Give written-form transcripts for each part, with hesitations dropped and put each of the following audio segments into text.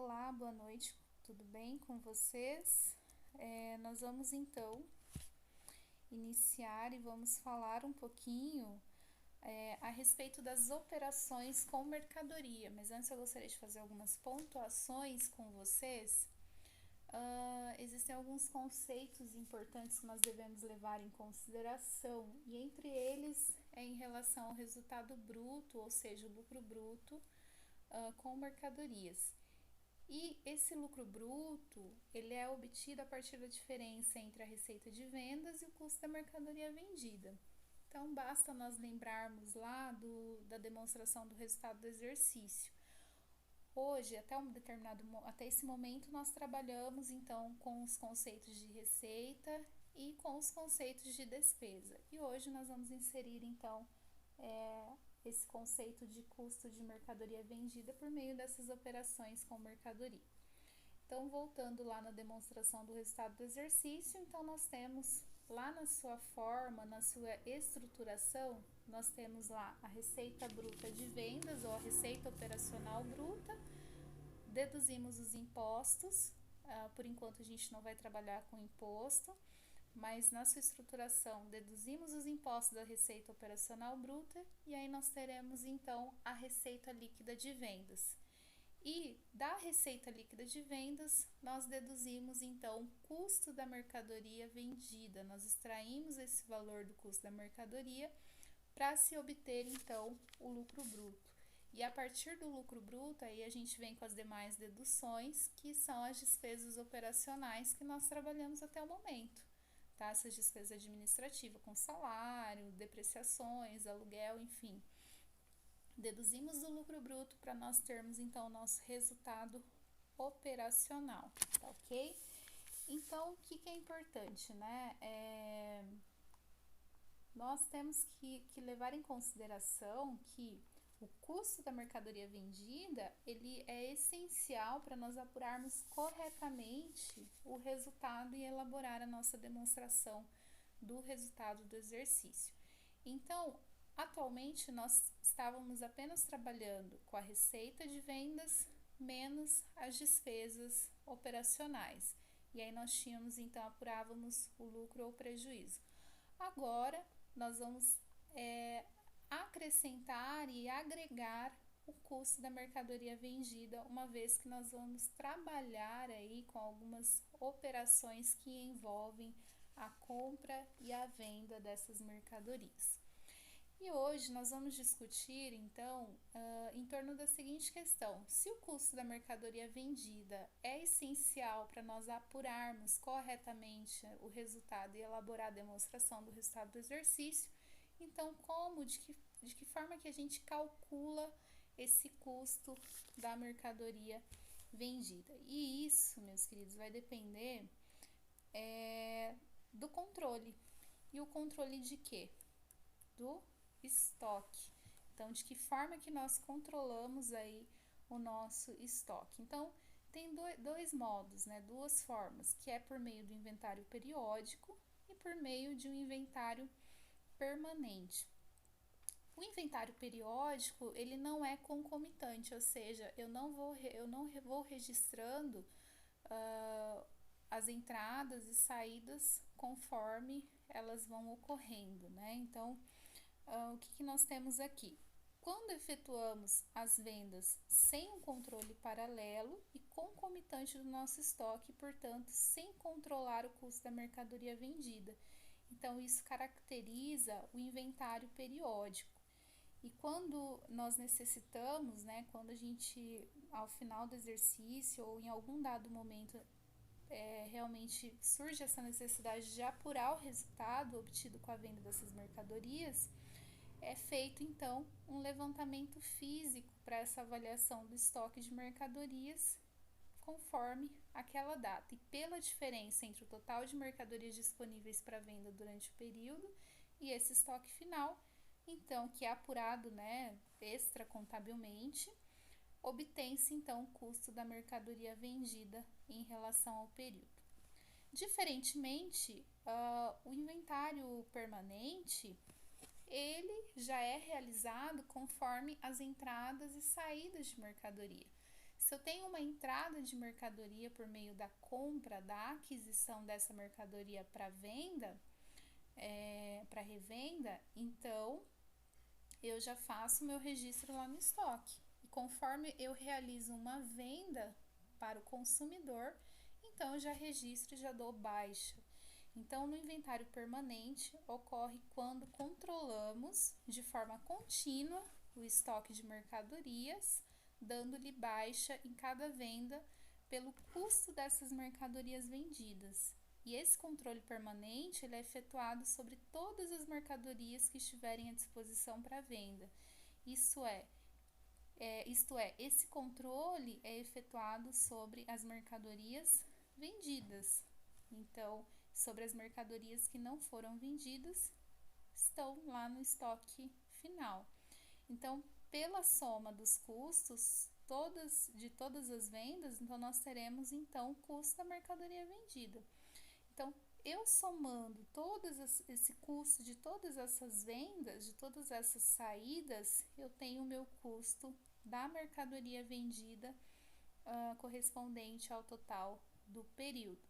Olá, boa noite, tudo bem com vocês? Nós vamos então iniciar e vamos falar um pouquinho a respeito das operações com mercadoria, mas antes eu gostaria de fazer algumas pontuações com vocês. Existem alguns conceitos importantes que nós devemos levar em consideração, e entre eles é em relação ao resultado bruto, ou seja, o lucro bruto com mercadorias. E esse lucro bruto, ele é obtido a partir da diferença entre a receita de vendas e o custo da mercadoria vendida. Então, basta nós lembrarmos lá da demonstração do resultado do exercício. Hoje, até esse momento, nós trabalhamos então com os conceitos de receita e com os conceitos de despesa. E hoje nós vamos inserir então esse conceito de custo de mercadoria vendida por meio dessas operações com mercadoria. Então, voltando lá na demonstração do resultado do exercício, então nós temos lá na sua forma, na sua estruturação, nós temos lá a receita bruta de vendas ou a receita operacional bruta, deduzimos os impostos, por enquanto a gente não vai trabalhar com imposto, mas na sua estruturação deduzimos os impostos da receita operacional bruta e aí nós teremos então a receita líquida de vendas. E da receita líquida de vendas, nós deduzimos então o custo da mercadoria vendida. Nós extraímos esse valor do custo da mercadoria para se obter então o lucro bruto. E a partir do lucro bruto, aí a gente vem com as demais deduções, que são as despesas operacionais que nós trabalhamos até o momento. Tá? Essas despesas administrativas com salário, depreciações, aluguel, enfim. Deduzimos do lucro bruto para nós termos então o nosso resultado operacional, tá ok? Então, o que é importante, né? Nós temos que levar em consideração que o custo da mercadoria vendida, ele é essencial para nós apurarmos corretamente o resultado e elaborar a nossa demonstração do resultado do exercício. Então, atualmente nós estávamos apenas trabalhando com a receita de vendas menos as despesas operacionais. E aí nós tínhamos, então, apurávamos o lucro ou prejuízo. Agora, nós vamos acrescentar e agregar o custo da mercadoria vendida, uma vez que nós vamos trabalhar aí com algumas operações que envolvem a compra e a venda dessas mercadorias. E hoje nós vamos discutir, então, em torno da seguinte questão: se o custo da mercadoria vendida é essencial para nós apurarmos corretamente o resultado e elaborar a demonstração do resultado do exercício, então de que forma que a gente calcula esse custo da mercadoria vendida? E isso, meus queridos, vai depender do controle. E o controle de quê? Do estoque. Então, de que forma que nós controlamos aí o nosso estoque? Então, tem dois modos, né? Duas formas, que é por meio do inventário periódico e por meio de um inventário permanente. O inventário periódico, ele não é concomitante, ou seja, eu não vou registrando as entradas e saídas conforme elas vão ocorrendo, né? Então, o que nós temos aqui? Quando efetuamos as vendas sem um controle paralelo e concomitante do nosso estoque, portanto, sem controlar o custo da mercadoria vendida. Então, isso caracteriza o inventário periódico. E quando nós necessitamos, né, quando a gente, ao final do exercício ou em algum dado momento, realmente surge essa necessidade de apurar o resultado obtido com a venda dessas mercadorias, é feito então um levantamento físico para essa avaliação do estoque de mercadorias conforme aquela data. E pela diferença entre o total de mercadorias disponíveis para venda durante o período e esse estoque final, então, que é apurado, né, extracontabilmente, obtém-se então o custo da mercadoria vendida em relação ao período. Diferentemente, o inventário permanente, ele já é realizado conforme as entradas e saídas de mercadoria. Se eu tenho uma entrada de mercadoria por meio da compra, da aquisição dessa mercadoria para venda, para revenda, então eu já faço meu registro lá no estoque. E conforme eu realizo uma venda para o consumidor, então eu já registro e já dou baixa. Então, no inventário permanente, ocorre quando controlamos de forma contínua o estoque de mercadorias, dando-lhe baixa em cada venda pelo custo dessas mercadorias vendidas. E esse controle permanente ele é efetuado sobre todas as mercadorias que estiverem à disposição para venda. Esse controle é efetuado sobre as mercadorias vendidas. Então, sobre as mercadorias que não foram vendidas, estão lá no estoque final. Então, pela soma dos custos de todas as vendas, então nós teremos então o custo da mercadoria vendida. Então, eu somando esse custo de todas essas vendas, de todas essas saídas, eu tenho o meu custo da mercadoria vendida correspondente ao total do período.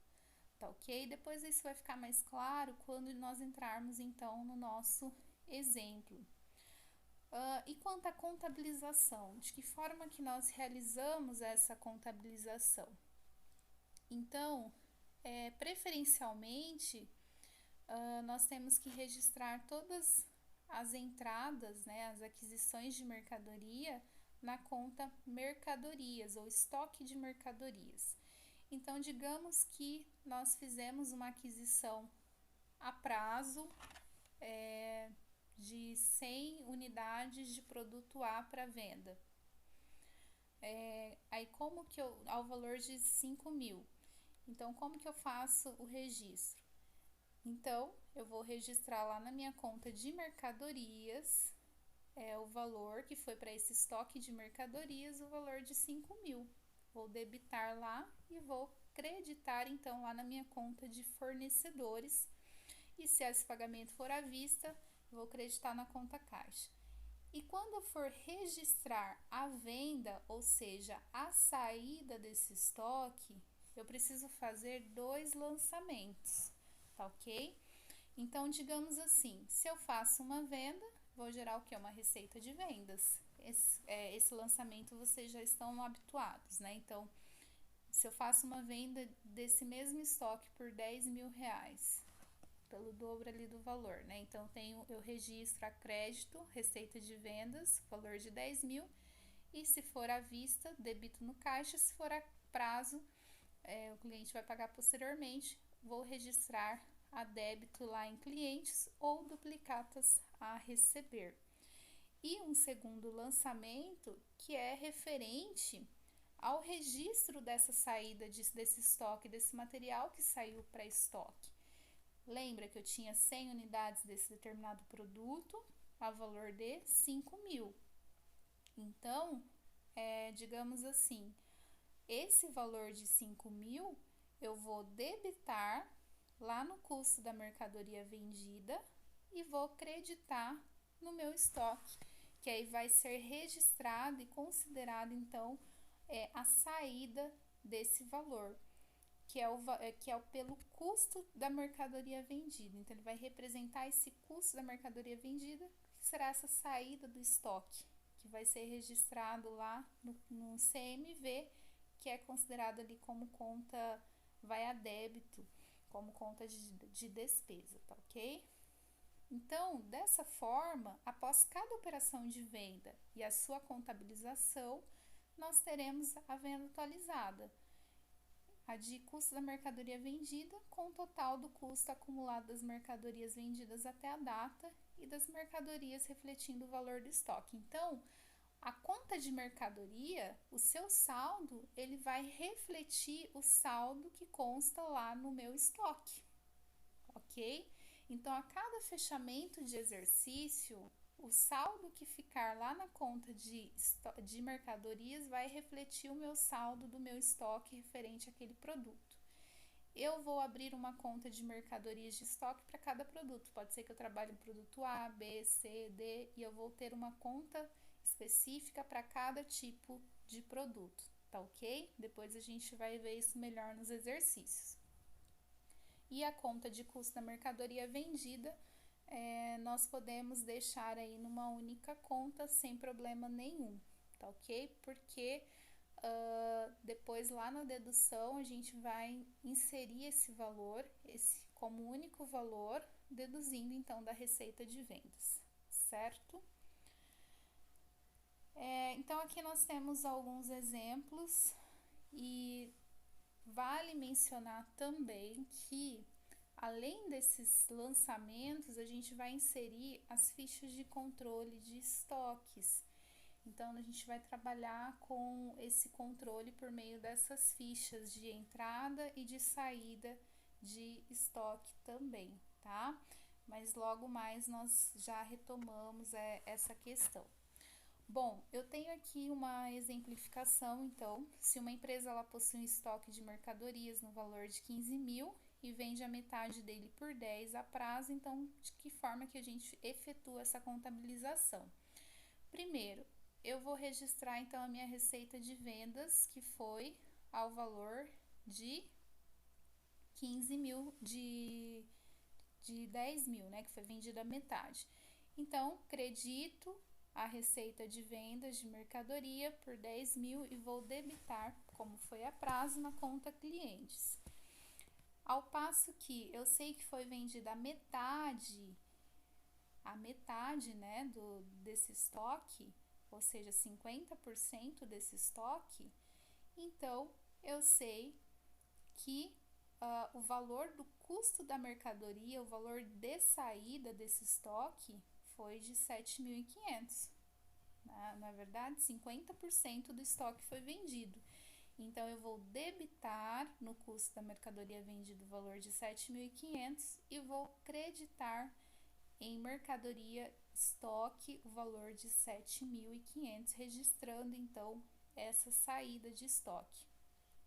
Tá ok? Depois isso vai ficar mais claro quando nós entrarmos então no nosso exemplo. E quanto à contabilização, de que forma que nós realizamos essa contabilização? Então, preferencialmente, nós temos que registrar todas as entradas, né, as aquisições de mercadoria na conta mercadorias ou estoque de mercadorias. Então, digamos que nós fizemos uma aquisição a prazo de 100 unidades de produto A para venda. Aí, ao valor de 5.000. Então, como que eu faço o registro? Então, eu vou registrar lá na minha conta de mercadorias o valor que foi para esse estoque de mercadorias, o valor de 5.000. Vou debitar lá e vou creditar então lá na minha conta de fornecedores. E se esse pagamento for à vista, vou creditar na conta caixa. E quando eu for registrar a venda, ou seja, a saída desse estoque, eu preciso fazer 2 lançamentos, tá ok? Então, digamos assim, se eu faço uma venda, vou gerar o que? Uma receita de vendas. Esse lançamento vocês já estão habituados, né? Então, se eu faço uma venda desse mesmo estoque por R$10.000, pelo dobro ali do valor, né? Então, eu registro a crédito, receita de vendas, valor de 10.000, e se for à vista, debito no caixa, se for a prazo, o cliente vai pagar posteriormente, vou registrar a débito lá em clientes ou duplicatas a receber. E um segundo lançamento que é referente ao registro dessa saída desse estoque, desse material que saiu para estoque. Lembra que eu tinha 100 unidades desse determinado produto a valor de 5.000. Então, digamos assim, esse valor de 5.000 eu vou debitar lá no custo da mercadoria vendida e vou creditar no meu estoque, que aí vai ser registrado e considerado então a saída desse valor, que é pelo custo da mercadoria vendida. Então, ele vai representar esse custo da mercadoria vendida, que será essa saída do estoque, que vai ser registrado lá no CMV, que é considerado ali como conta, vai a débito, como conta de despesa, tá ok? Então, dessa forma, após cada operação de venda e a sua contabilização, nós teremos a venda atualizada, a de custo da mercadoria vendida com o total do custo acumulado das mercadorias vendidas até a data e das mercadorias refletindo o valor do estoque. Então, a conta de mercadoria, o seu saldo, ele vai refletir o saldo que consta lá no meu estoque, ok? Então, a cada fechamento de exercício, o saldo que ficar lá na conta de mercadorias vai refletir o meu saldo do meu estoque referente àquele produto. Eu vou abrir uma conta de mercadorias de estoque para cada produto. Pode ser que eu trabalhe em produto A, B, C, D, e eu vou ter uma conta específica para cada tipo de produto, tá ok? Depois a gente vai ver isso melhor nos exercícios. E a conta de custo da mercadoria vendida, nós podemos deixar aí numa única conta sem problema nenhum, tá ok? Porque depois lá na dedução a gente vai inserir esse valor, como único valor, deduzindo então da receita de vendas, certo? Então aqui nós temos alguns exemplos e vale mencionar também que, além desses lançamentos, a gente vai inserir as fichas de controle de estoques. Então, a gente vai trabalhar com esse controle por meio dessas fichas de entrada e de saída de estoque também, tá? Mas logo mais nós já retomamos essa questão. Bom, eu tenho aqui uma exemplificação, então, se uma empresa ela possui um estoque de mercadorias no valor de 15 mil e vende a metade dele por 10 a prazo, então, de que forma que a gente efetua essa contabilização? Primeiro, eu vou registrar, então, a minha receita de vendas, que foi ao valor de 15 mil, de 10 mil, né, que foi vendida a metade. Então, credito a receita de vendas de mercadoria por 10 mil e vou debitar, como foi a prazo, na conta clientes. Ao passo que eu sei que foi vendida a metade, né, desse estoque, ou seja, 50% desse estoque, então eu sei que o valor do custo da mercadoria, o valor de saída desse estoque, foi de 7.500. Na verdade, 50% do estoque foi vendido. Então, eu vou debitar no custo da mercadoria vendida o valor de 7.500 e vou creditar em mercadoria estoque o valor de 7.500, registrando então essa saída de estoque,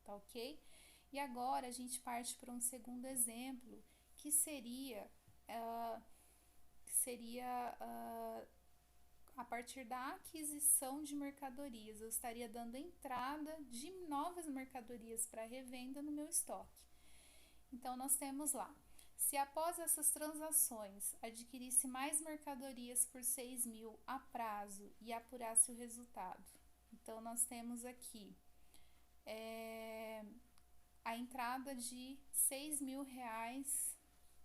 tá ok? E agora a gente parte para um segundo exemplo, que seria a partir da aquisição de mercadorias. Eu estaria dando entrada de novas mercadorias para revenda no meu estoque. Então, nós temos lá, se após essas transações adquirisse mais mercadorias por 6 mil a prazo e apurasse o resultado. Então, nós temos aqui a entrada de 6 mil reais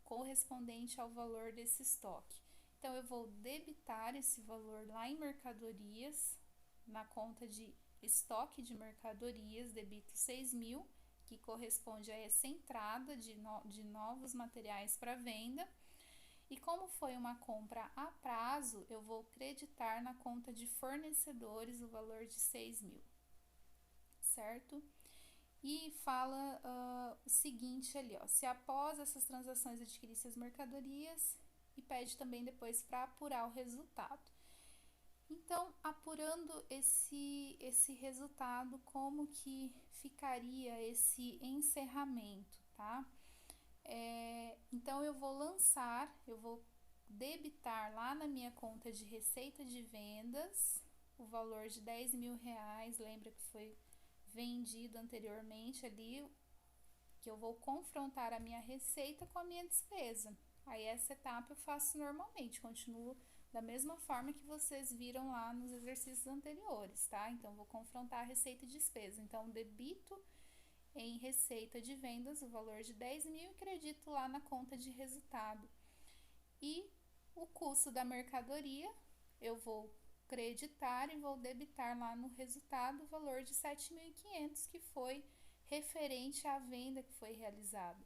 correspondente ao valor desse estoque. Então, eu vou debitar esse valor lá em mercadorias, na conta de estoque de mercadorias, debito 6 mil, que corresponde a essa entrada de novos materiais para venda. E como foi uma compra a prazo, eu vou creditar na conta de fornecedores o valor de 6 mil, certo? E fala o seguinte ali, ó, se após essas transações adquirisse as mercadorias, e pede também depois para apurar o resultado. Então, apurando esse resultado, como que ficaria esse encerramento, tá? Então, eu vou debitar lá na minha conta de receita de vendas o valor de 10 mil reais, lembra que foi vendido anteriormente ali, que eu vou confrontar a minha receita com a minha despesa. Aí essa etapa eu faço normalmente, continuo da mesma forma que vocês viram lá nos exercícios anteriores, tá? Então, vou confrontar a receita e despesa. Então, debito em receita de vendas o valor de 10 mil e credito lá na conta de resultado. E o custo da mercadoria, eu vou creditar e vou debitar lá no resultado o valor de 7.500, que foi referente à venda que foi realizada.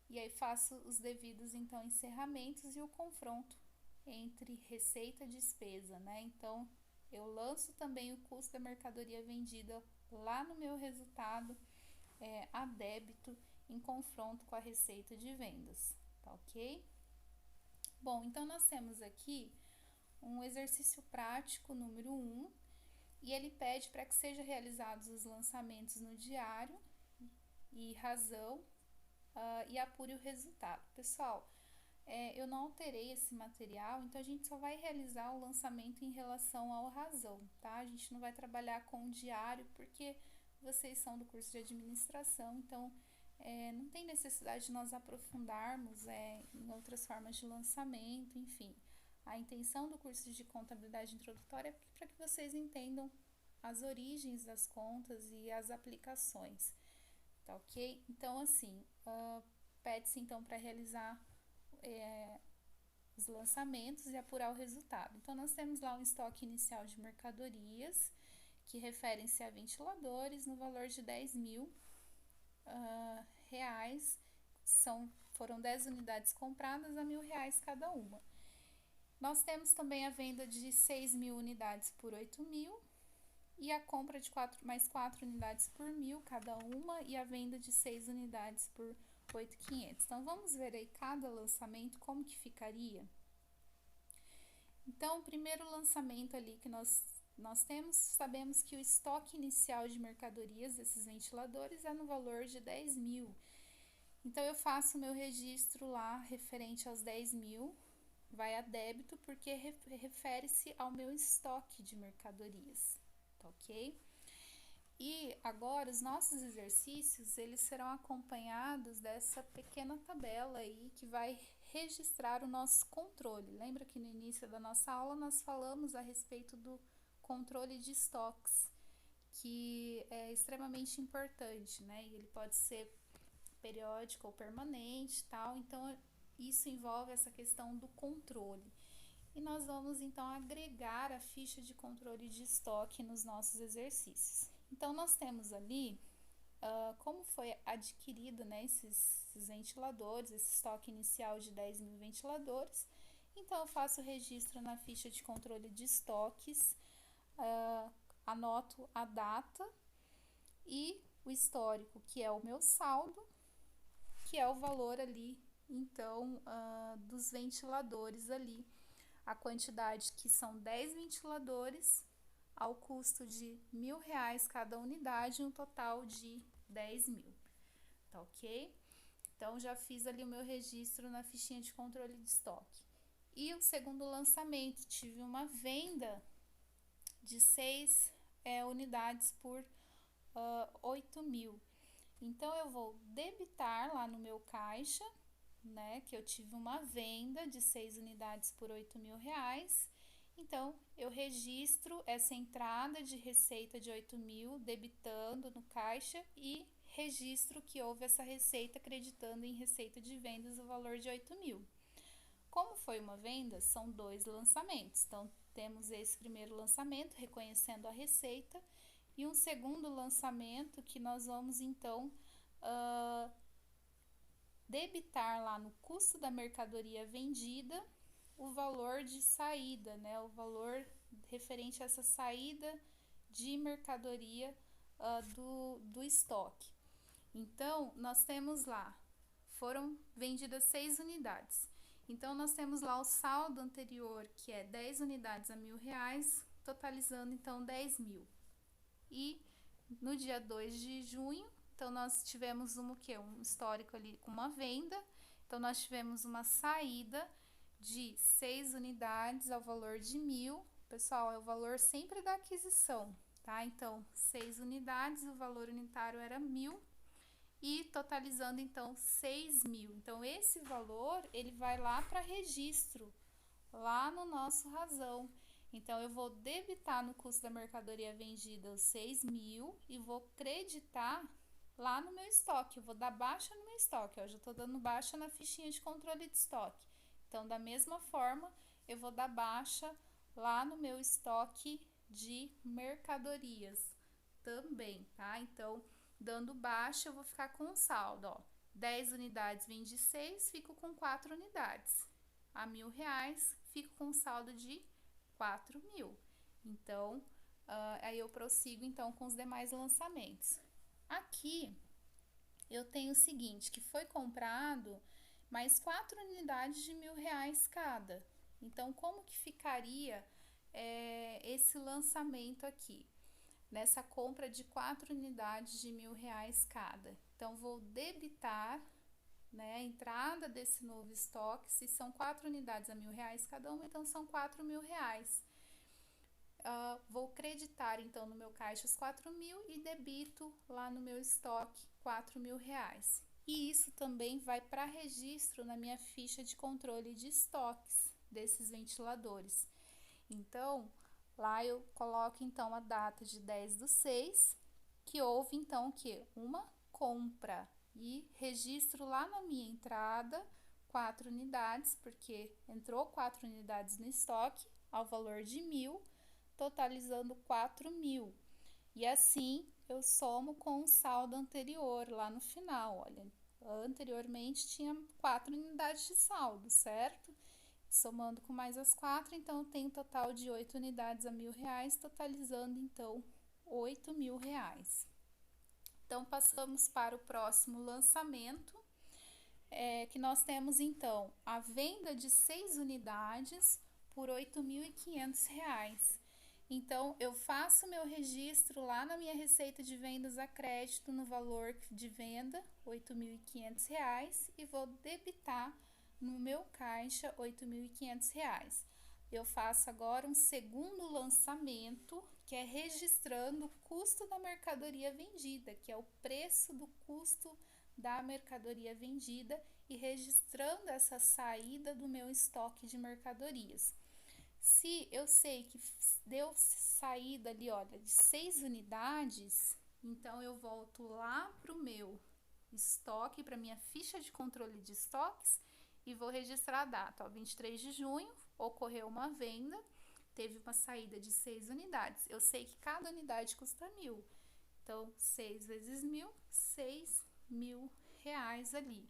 E aí faço os devidos, então, encerramentos e o confronto entre receita e despesa, né? Então, eu lanço também o custo da mercadoria vendida lá no meu resultado a débito em confronto com a receita de vendas, tá ok? Bom, então nós temos aqui um exercício prático número 1 e ele pede para que sejam realizados os lançamentos no diário e razão e apure o resultado. Pessoal, eu não alterei esse material, então a gente só vai realizar o lançamento em relação ao razão, tá? A gente não vai trabalhar com o diário, porque vocês são do curso de administração, então não tem necessidade de nós aprofundarmos em outras formas de lançamento, enfim. A intenção do curso de contabilidade introdutória é para que vocês entendam as origens das contas e as aplicações, tá ok? Então, assim, pede-se então para realizar os lançamentos e apurar o resultado. Então, nós temos lá um estoque inicial de mercadorias, que referem-se a ventiladores, no valor de 10 mil reais. Foram 10 unidades compradas a R$ 1.000 cada uma. Nós temos também a venda de 6 mil unidades por 8 mil e a compra de mais 4 unidades por 1.000 cada uma e a venda de 6 unidades por 8.500. Então, vamos ver aí cada lançamento como que ficaria. Então, o primeiro lançamento ali que nós temos, sabemos que o estoque inicial de mercadorias desses ventiladores é no valor de 10 mil. Então, eu faço o meu registro lá referente aos 10 mil, vai a débito porque refere-se ao meu estoque de mercadorias, tá ok? E agora os nossos exercícios, eles serão acompanhados dessa pequena tabela aí que vai registrar o nosso controle. Lembra que no início da nossa aula nós falamos a respeito do controle de estoques, que é extremamente importante, né? E ele pode ser periódico ou permanente, tal. Então, isso envolve essa questão do controle. E nós vamos então agregar a ficha de controle de estoque nos nossos exercícios. Então, nós temos ali como foi adquirido, né, esses ventiladores, esse estoque inicial de 10 mil ventiladores. Então, eu faço o registro na ficha de controle de estoques, anoto a data e o histórico, que é o meu saldo, que é o valor ali, então, dos ventiladores ali. A quantidade que são 10 ventiladores ao custo de R$ 1.000 cada unidade, um total de 10 mil, tá ok? Então, já fiz ali o meu registro na fichinha de controle de estoque. E o segundo lançamento, tive uma venda de 6 unidades por 8 mil. Então, eu vou debitar lá no meu caixa, né, que eu tive uma venda de 6 unidades por R$ 8.000. Então, eu registro essa entrada de receita de 8 mil, debitando no caixa, e registro que houve essa receita, acreditando em receita de vendas o valor de 8 mil. Como foi uma venda, são 2 lançamentos. Então, temos esse primeiro lançamento, reconhecendo a receita, e um segundo lançamento que nós vamos, então, debitar lá no custo da mercadoria vendida o valor de saída, né? O valor referente a essa saída de mercadoria do estoque. Então, nós temos lá, foram vendidas 6 unidades. Então, nós temos lá o saldo anterior, que é 10 unidades a R$ 1.000, totalizando então 10 mil. E no dia 2 de junho, então nós tivemos um histórico ali com uma venda. Então, nós tivemos uma saída de 6 unidades ao valor de 1.000. Pessoal, é o valor sempre da aquisição, tá? Então, 6 unidades, o valor unitário era 1.000 e totalizando então 6 mil. Então, esse valor, ele vai lá para registro, lá no nosso razão. Então, eu vou debitar no custo da mercadoria vendida os 6 mil e vou creditar lá no meu estoque. Eu vou dar baixa no meu estoque, ó, já estou dando baixa na fichinha de controle de estoque. Então, da mesma forma, eu vou dar baixa lá no meu estoque de mercadorias também, tá? Então, dando baixa, eu vou ficar com um saldo, ó. 10 unidades vendi 6, fico com 4 unidades. A R$ 1.000, fico com um saldo de 4 mil. Então, aí eu prossigo então com os demais lançamentos. Aqui, eu tenho o seguinte, que foi comprado mais 4 unidades de R$ 1.000 cada. Então, como que ficaria esse lançamento aqui? Nessa compra de 4 unidades de R$ 1.000 cada. Então, vou debitar, né, a entrada desse novo estoque. Se são 4 unidades a R$ 1.000 cada uma, então são R$ 4.000. vou creditar então no meu caixa os 4.000 e debito lá no meu estoque R$ 4.000. E isso também vai para registro na minha ficha de controle de estoques desses ventiladores. Então, lá eu coloco então a data de 10/6, que houve então uma compra, e registro lá na minha entrada 4 unidades, porque entrou 4 unidades no estoque ao valor de 1.000, totalizando 4.000. E assim eu somo com o saldo anterior lá no final. Olha, anteriormente tinha 4 unidades de saldo, certo? Somando com mais as 4, então eu tenho um total de 8 unidades a R$ 1.000, totalizando então R$ 8.000. Então passamos para o próximo lançamento, que nós temos então a venda de 6 unidades por R$ 8.500. Então, eu faço meu registro lá na minha receita de vendas a crédito no valor de venda, R$ 8.500, e vou debitar no meu caixa R$ 8.500. Eu faço agora um segundo lançamento, que é registrando o custo da mercadoria vendida, que é o preço do custo da mercadoria vendida, e registrando essa saída do meu estoque de mercadorias. Se eu sei que deu saída ali, olha, de 6 unidades, então eu volto lá para o meu estoque, para minha ficha de controle de estoques, e vou registrar a data. Ó, 23 de junho, ocorreu uma venda, teve uma saída de 6 unidades. Eu sei que cada unidade custa 1.000. Então, 6 vezes 1.000, R$ 6.000 ali.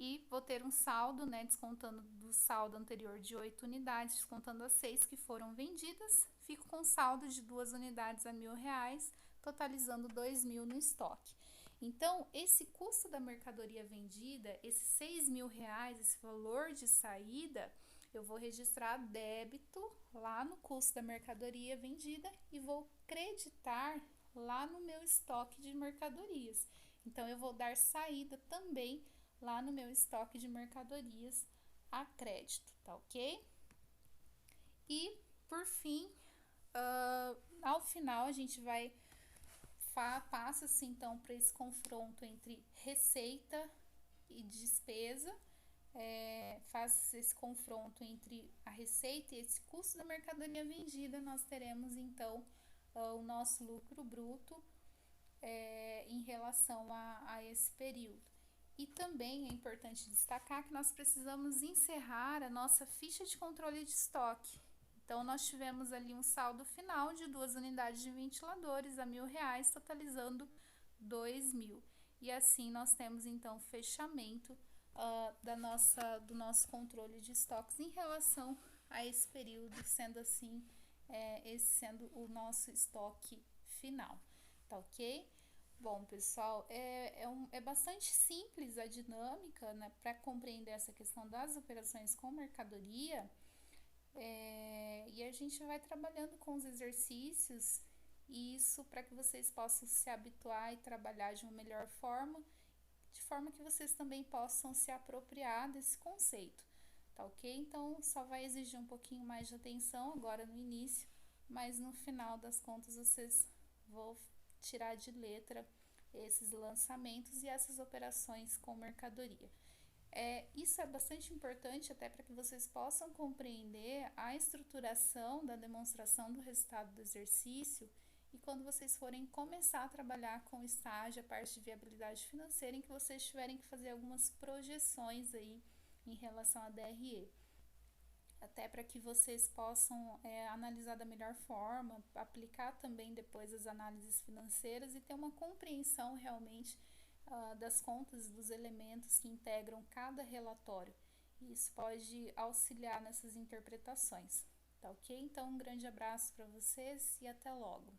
E vou ter um saldo, né, descontando do saldo anterior de 8 unidades, descontando as 6 que foram vendidas, fico com saldo de 2 unidades a R$ 1.000, totalizando 2.000 no estoque. Então, esse custo da mercadoria vendida, esses R$ 6.000, esse valor de saída, eu vou registrar débito lá no custo da mercadoria vendida e vou creditar lá no meu estoque de mercadorias. Então, eu vou dar saída também lá no meu estoque de mercadorias a crédito, tá ok? E, por fim, ao final a gente passa-se então para esse confronto entre receita e despesa, faz esse confronto entre a receita e esse custo da mercadoria vendida, nós teremos então o nosso lucro bruto em relação a esse período. E também é importante destacar que nós precisamos encerrar a nossa ficha de controle de estoque. Então, nós tivemos ali um saldo final de 2 unidades de ventiladores a R$ 1.000, totalizando 2.000. E assim nós temos então o fechamento do nosso controle de estoques em relação a esse período, sendo assim, esse sendo o nosso estoque final, tá ok? Bom, pessoal, é bastante simples a dinâmica, né, para compreender essa questão das operações com mercadoria, e a gente vai trabalhando com os exercícios, e isso para que vocês possam se habituar e trabalhar de uma melhor forma, de forma que vocês também possam se apropriar desse conceito, tá ok? Então, só vai exigir um pouquinho mais de atenção agora no início, mas no final das contas vocês vão tirar de letra esses lançamentos e essas operações com mercadoria. Isso é bastante importante até para que vocês possam compreender a estruturação da demonstração do resultado do exercício, e quando vocês forem começar a trabalhar com estágio, a parte de viabilidade financeira, em que vocês tiverem que fazer algumas projeções aí em relação à DRE. Até para que vocês possam analisar da melhor forma, aplicar também depois as análises financeiras e ter uma compreensão realmente das contas, dos elementos que integram cada relatório. Isso pode auxiliar nessas interpretações, tá ok? Então, um grande abraço para vocês e até logo!